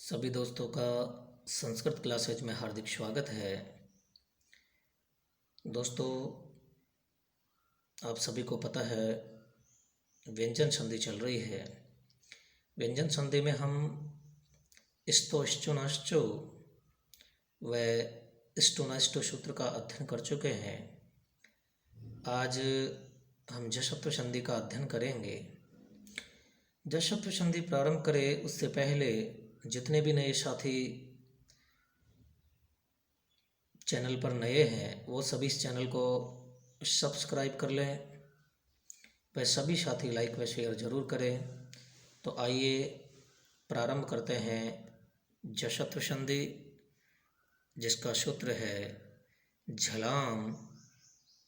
सभी दोस्तों का संस्कृत क्लासेज में हार्दिक स्वागत है। दोस्तों, आप सभी को पता है व्यंजन संधि चल रही है। व्यंजन संधि में हम इस्तो इश्चुनाश्चो व इष्टुनाष्टो सूत्र का अध्ययन कर चुके हैं। आज हम जशत्व संधि का अध्ययन करेंगे। जशत्व संधि प्रारंभ करें उससे पहले जितने भी नए साथी चैनल पर नए हैं वो सभी इस चैनल को सब्सक्राइब कर लें। वह सभी साथी लाइक व शेयर ज़रूर करें। तो आइए प्रारंभ करते हैं जशत्व संधि, जिसका सूत्र है झलाम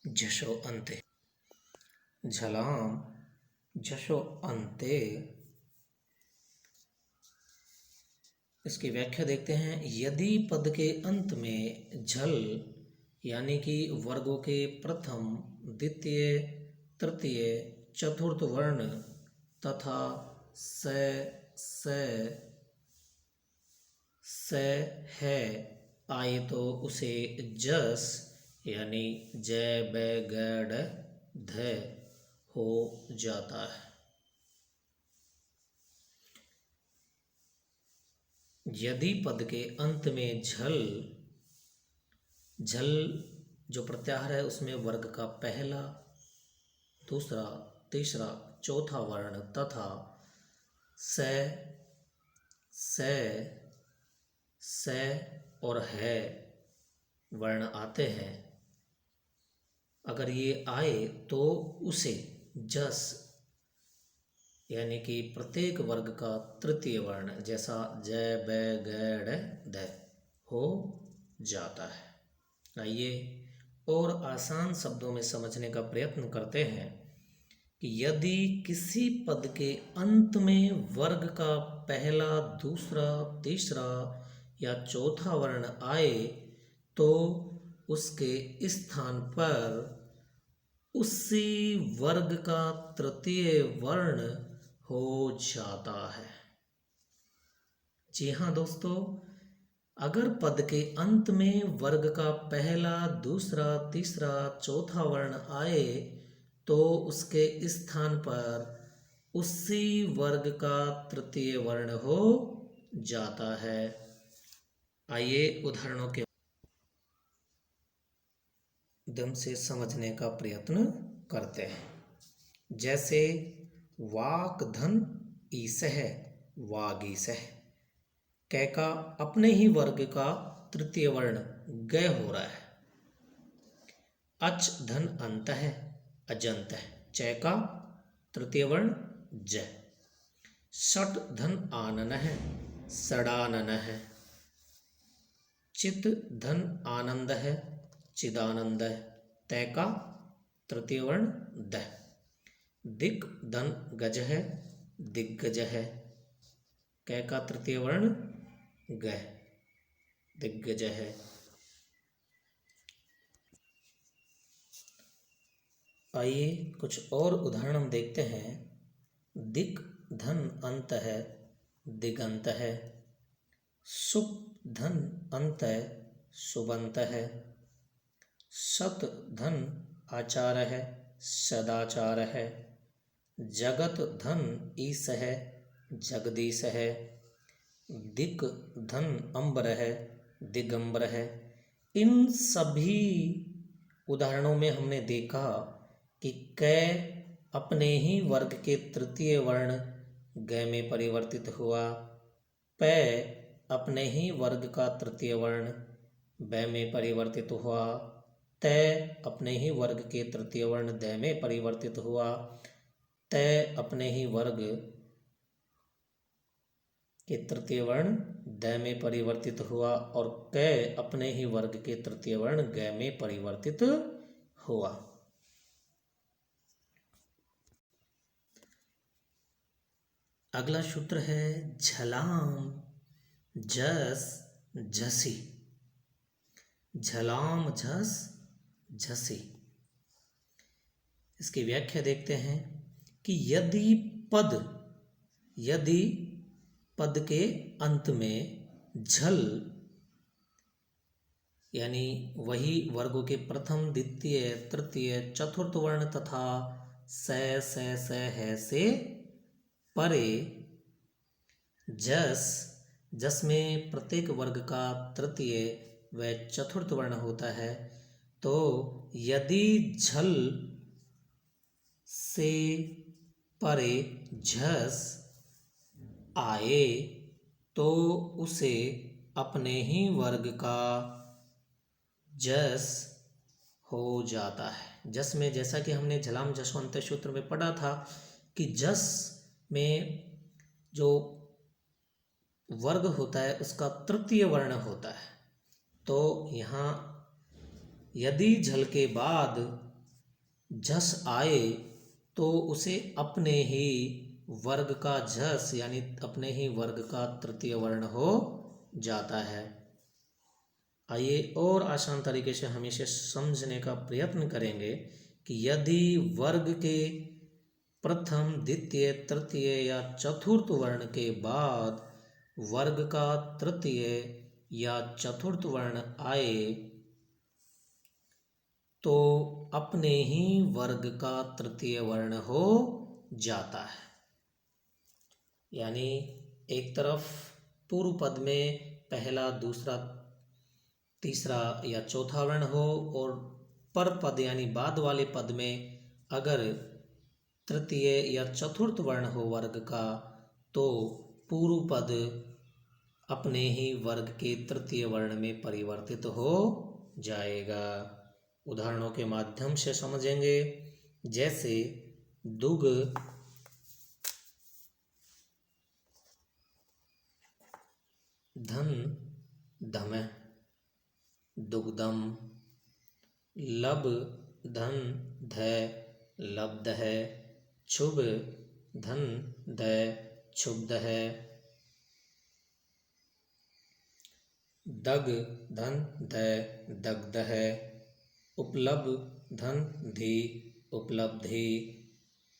झषो अन्ते। झलाम झषो अन्ते, इसकी व्याख्या देखते हैं। यदि पद के अंत में झल यानी कि वर्गों के प्रथम, द्वितीय, तृतीय, चतुर्थ वर्ण तथा स है आए तो उसे जस यानी जय ब गड ध हो जाता है। यदि पद के अंत में झल जो प्रत्याहार है उसमें वर्ग का पहला, दूसरा, तीसरा, चौथा वर्ण तथा स और है वर्ण आते हैं, अगर ये आए तो उसे जस यानी कि प्रत्येक वर्ग का तृतीय वर्ण जैसा जय ब गड ध हो जाता है। आइए और आसान शब्दों में समझने का प्रयत्न करते हैं कि यदि किसी पद के अंत में वर्ग का पहला, दूसरा, तीसरा या चौथा वर्ण आए तो उसके स्थान पर उसी वर्ग का तृतीय वर्ण हो जाता है। जी हाँ दोस्तों, अगर पद के अंत में वर्ग का पहला, दूसरा, तीसरा, चौथा वर्ण आए तो उसके स्थान पर उसी वर्ग का तृतीय वर्ण हो जाता है। आइए उदाहरणों के माध्यम से समझने का प्रयत्न करते हैं। जैसे वाक धन ईसह वागीसह, कै का अपने ही वर्ग का तृतीय वर्ण ग हो रहा है। अच धन अंत है अजंत है, च का तृतीय वर्ण ज। षट धन आनन है षडानन है। चित धन आनंद है चिदानंद है, तय का तृतीय वर्ण द। दिक धन गज है दिग्गज है, कै का तृतीय वर्ण ग, दिग्गज है। आइए कुछ और उदाहरण हम देखते हैं। दिक धन अंत है दिगंत है। सुप धन अंत है सुबंत है। सत धन आचार है सदाचार है। जगत धन ईस है जगदीश है। दिक धन अंबर है दिगंबर है। इन सभी उदाहरणों में हमने देखा कि कै अपने ही वर्ग के तृतीय वर्ण ग में परिवर्तित हुआ, पै अपने ही वर्ग का तृतीय वर्ण ब में परिवर्तित हुआ, तय अपने ही वर्ग के तृतीय वर्ण द में परिवर्तित हुआ, तय अपने ही वर्ग के तृतीय वर्ण द में परिवर्तित हुआ और कै अपने ही वर्ग के तृतीय वर्ण ग में परिवर्तित हुआ। अगला सूत्र है झलाम झस झसी। झलाम झस झसी, इसकी व्याख्या देखते हैं कि यदि पद के अंत में झल यानी वही वर्गों के प्रथम, द्वितीय, तृतीय, चतुर्थ वर्ण तथा स है से परे जस में प्रत्येक वर्ग का तृतीय व चतुर्थ वर्ण होता है, तो यदि झल से परे झस आए तो उसे अपने ही वर्ग का जस हो जाता है। जस में जैसा कि हमने झलाम जसवंत सूत्र में पढ़ा था कि जस में जो वर्ग होता है उसका तृतीय वर्ण होता है, तो यहाँ यदि झल के बाद झस आए तो उसे अपने ही वर्ग का झस यानी अपने ही वर्ग का तृतीय वर्ण हो जाता है। आइए और आसान तरीके से हम इसे समझने का प्रयत्न करेंगे कि यदि वर्ग के प्रथम, द्वितीय, तृतीय या चतुर्थ वर्ण के बाद वर्ग का तृतीय या चतुर्थ वर्ण आए तो अपने ही वर्ग का तृतीय वर्ण हो जाता है। यानी एक तरफ पूर्व पद में पहला, दूसरा, तीसरा या चौथा वर्ण हो और पर पद यानी बाद वाले पद में अगर तृतीय या चतुर्थ वर्ण हो वर्ग का, तो पूर्व पद अपने ही वर्ग के तृतीय वर्ण में परिवर्तित हो जाएगा। उदाहरणों के माध्यम से समझेंगे। जैसे दुग, धन, धम, दुग्धम, लब, धन, ध, लब्ध है, क्षुभ, धन, ध, क्षुब्ध है, दग, धन, ध, दग्ध है, उपलब्ध, धन, धी, उपलब्धि,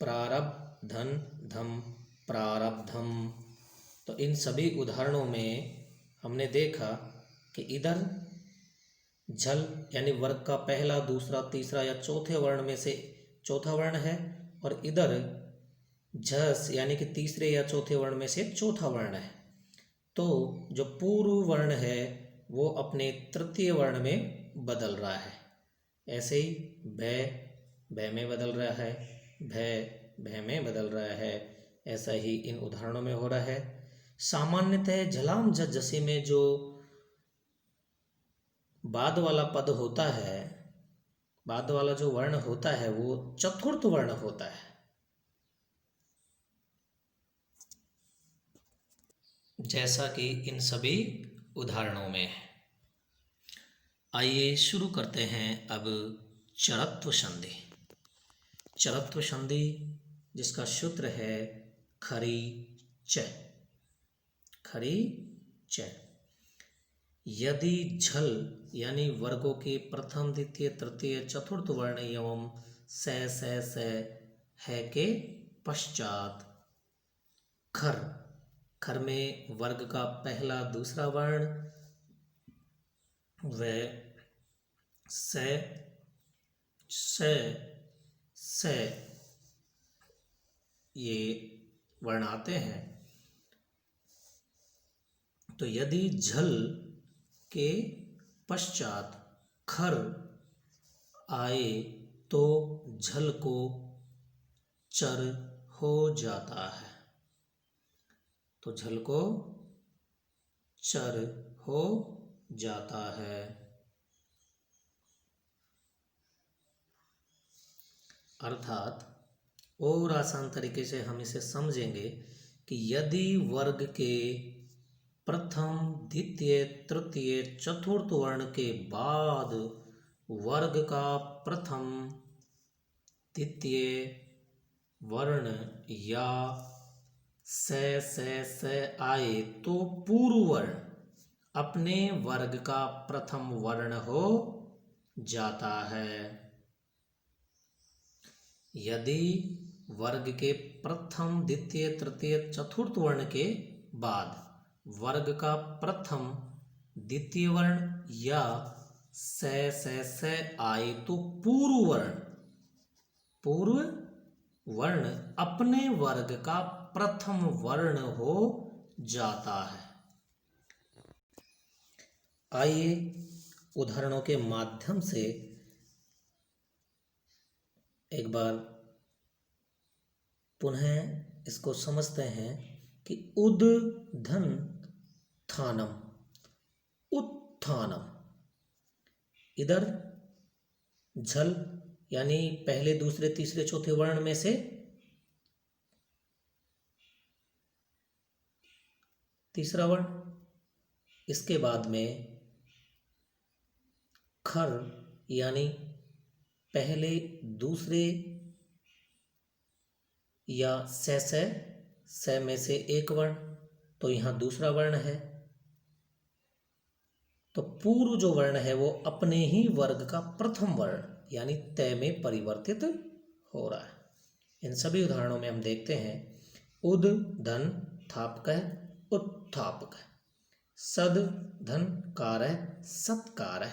प्रारब्ध, धन, धम, प्रारब्धम। तो इन सभी उदाहरणों में हमने देखा कि इधर झल यानी वर्ग का पहला, दूसरा, तीसरा या चौथे वर्ण में से चौथा वर्ण है और इधर झस यानी कि तीसरे या चौथे वर्ण में से चौथा वर्ण है। तो जो पूर्व वर्ण है वो अपने तृतीय वर्ण में बदल रहा है। ऐसे ही भ में बदल रहा है, भ में बदल रहा है। ऐसा ही इन उदाहरणों में हो रहा है। सामान्यतः झलाम जसे में जो बाद वाला पद होता है, बाद वाला जो वर्ण होता है वो चतुर्थ वर्ण होता है। जैसा कि इन सभी उदाहरणों में है। आइए शुरू करते हैं अब चरत्व संधि। चरत्व संधि जिसका सूत्र है खरी च, खरी च। यदि झल यानी वर्गों के प्रथम, द्वितीय, तृतीय, चतुर्थ वर्ण एवं स है के पश्चात खर, खर में वर्ग का पहला, दूसरा वर्ण व से ये वर्ण आते हैं, तो यदि झल के पश्चात खर आए तो झल को चर हो जाता है, तो झल को चर हो जाता है। अर्थात और आसान तरीके से हम इसे समझेंगे कि यदि वर्ग के प्रथम, द्वितीय, तृतीय, चतुर्थ वर्ण के बाद वर्ग का प्रथम, द्वितीय वर्ण या से आए तो पूर्व वर्ण अपने वर्ग का प्रथम वर्ण हो जाता है। यदि वर्ग के प्रथम, द्वितीय, तृतीय, चतुर्थ वर्ण के बाद वर्ग का प्रथम द्वितीय वर्ण या से आए तो पूर्व वर्ण अपने वर्ग का प्रथम वर्ण हो जाता है। आइए उदाहरणों के माध्यम से एक बार पुनः इसको समझते हैं कि उद्धन थानम, उत्थानम, इधर झल यानी पहले दूसरे तीसरे चौथे वर्ण में से तीसरा वर्ण, इसके बाद में खर यानी पहले दूसरे या से में से एक वर्ण, तो यहाँ दूसरा वर्ण है, तो पूर्व जो वर्ण है वो अपने ही वर्ग का प्रथम वर्ण यानी तय में परिवर्तित हो रहा है। इन सभी उदाहरणों में हम देखते हैं उद धन थापक उत्थापक, सद धन कार सत्कार,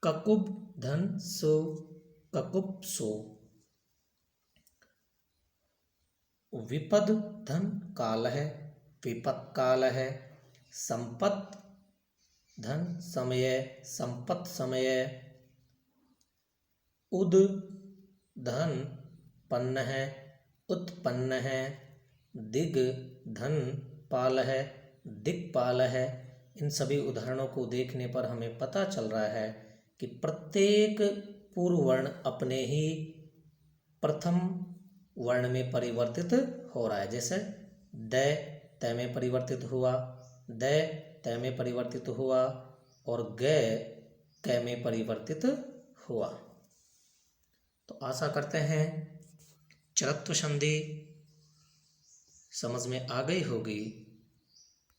ककुब धन सो ककुब सो, विपद धन काल है विपत काल है, संपत धन समय संपत समय, उद धन पन्न है उत्पन्न है, दिग धन पाल है दिक्पाल है। इन सभी उदाहरणों को देखने पर हमें पता चल रहा है कि प्रत्येक पूर्व वर्ण अपने ही प्रथम वर्ण में परिवर्तित हो रहा है। जैसे द तय में परिवर्तित हुआ, द तय में परिवर्तित हुआ और ग क में परिवर्तित हुआ। तो आशा करते हैं चरत्व संधि समझ में आ गई होगी।